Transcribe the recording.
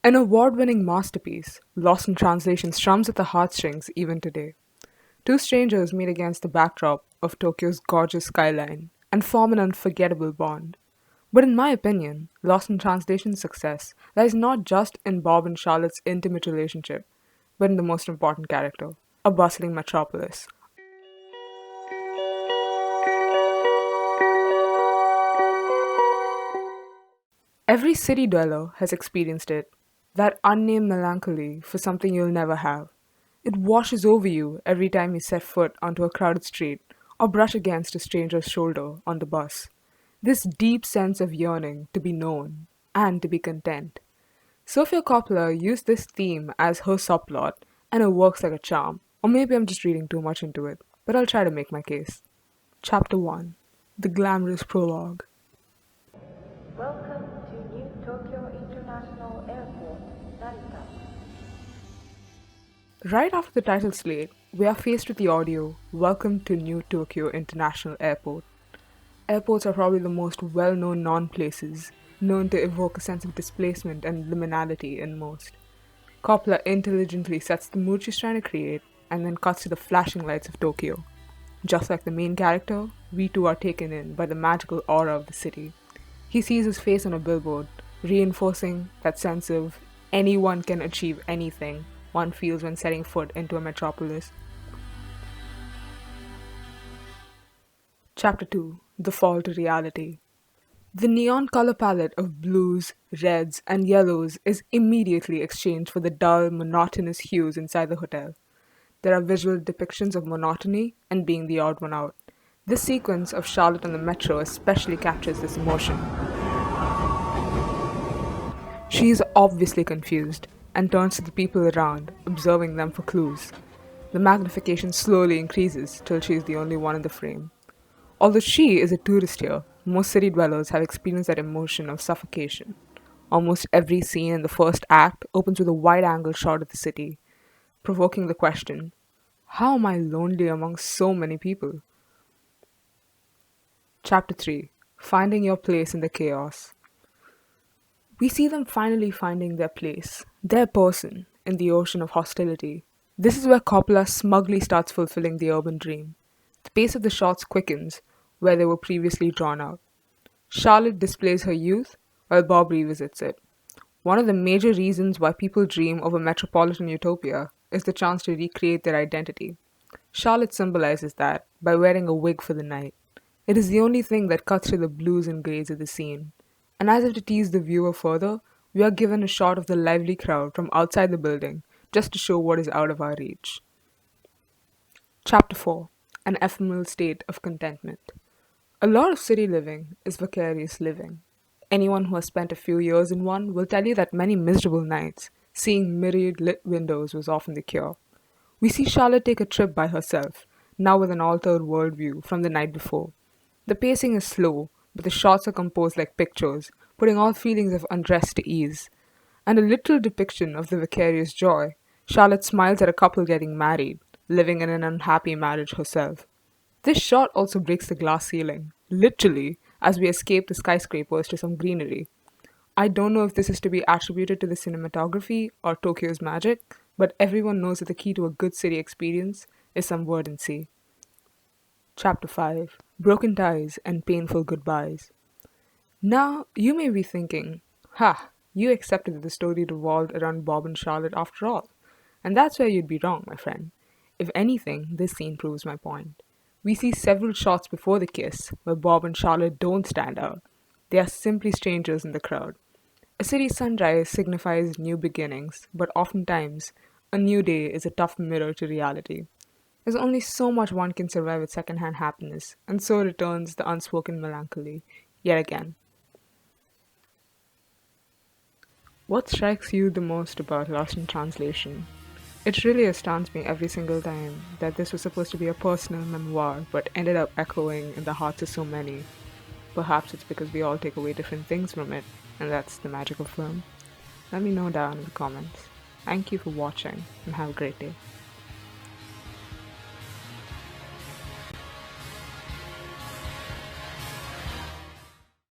An award-winning masterpiece, Lost in Translation strums at the heartstrings even today. Two strangers meet against the backdrop of Tokyo's gorgeous skyline and form an unforgettable bond. But in my opinion, Lost in Translation's success lies not just in Bob and Charlotte's intimate relationship, but in the most important character, a bustling metropolis. Every city dweller has experienced it, that unnamed melancholy for something you'll never have. It washes over you every time you set foot onto a crowded street or brush against a stranger's shoulder on the bus. This deep sense of yearning to be known and to be content. Sofia Coppola used this theme as her subplot, and it works like a charm. Or maybe I'm just reading too much into it, but I'll try to make my case. Chapter 1. The Glamorous Prologue. Welcome to New Tokyo International Airport, Narita. Right after the title slate, we are faced with the audio, Welcome to New Tokyo International Airport. Airports are probably the most well-known non-places, known to evoke a sense of displacement and liminality in most. Coppola intelligently sets the mood she's trying to create, and then cuts to the flashing lights of Tokyo. Just like the main character, we too are taken in by the magical aura of the city. He sees his face on a billboard, reinforcing that sense of anyone can achieve anything one feels when setting foot into a metropolis. Chapter 2. The Fall to Reality. The neon color palette of blues, reds, and yellows is immediately exchanged for the dull, monotonous hues inside the hotel. There are visual depictions of monotony and being the odd one out. This sequence of Charlotte on the metro especially captures this emotion. She is obviously confused and turns to the people around, observing them for clues. The magnification slowly increases till she is the only one in the frame. Although she is a tourist here, most city dwellers have experienced that emotion of suffocation. Almost every scene in the first act opens with a wide-angle shot of the city, provoking the question, how am I lonely among so many people? Chapter 3. Finding Your Place in the Chaos. We see them finally finding their place, their person, in the ocean of hostility. This is where Coppola smugly starts fulfilling the urban dream. The pace of the shots quickens where they were previously drawn out. Charlotte displays her youth while Bob revisits it. One of the major reasons why people dream of a metropolitan utopia is the chance to recreate their identity. Charlotte symbolizes that by wearing a wig for the night. It is the only thing that cuts through the blues and grays of the scene. And as if to tease the viewer further, we are given a shot of the lively crowd from outside the building just to show what is out of our reach. Chapter 4. An Ephemeral State of Contentment. A lot of city living is vicarious living. Anyone who has spent a few years in one will tell you that many miserable nights, seeing myriad lit windows was often the cure. We see Charlotte take a trip by herself, now with an altered worldview from the night before. The pacing is slow, but the shots are composed like pictures, putting all feelings of unrest to ease. And a literal depiction of the vicarious joy, Charlotte smiles at a couple getting married, living in an unhappy marriage herself. This shot also breaks the glass ceiling, literally, as we escape the skyscrapers to some greenery. I don't know if this is to be attributed to the cinematography or Tokyo's magic, but everyone knows that the key to a good city experience is some verdancy. Chapter 5. Broken Ties and Painful Goodbyes. Now, you may be thinking, ha, you accepted that the story revolved around Bob and Charlotte after all. And that's where you'd be wrong, my friend. If anything, this scene proves my point. We see several shots before the kiss where Bob and Charlotte don't stand out. They are simply strangers in the crowd. A city sunrise signifies new beginnings, but oftentimes, a new day is a tough mirror to reality. There's only so much one can survive with secondhand happiness, and so returns the unspoken melancholy, yet again. What strikes you the most about Lost in Translation? It really astounds me every single time that this was supposed to be a personal memoir, but ended up echoing in the hearts of so many. Perhaps it's because we all take away different things from it, and that's the magic of film. Let me know down in the comments. Thank you for watching, and have a great day.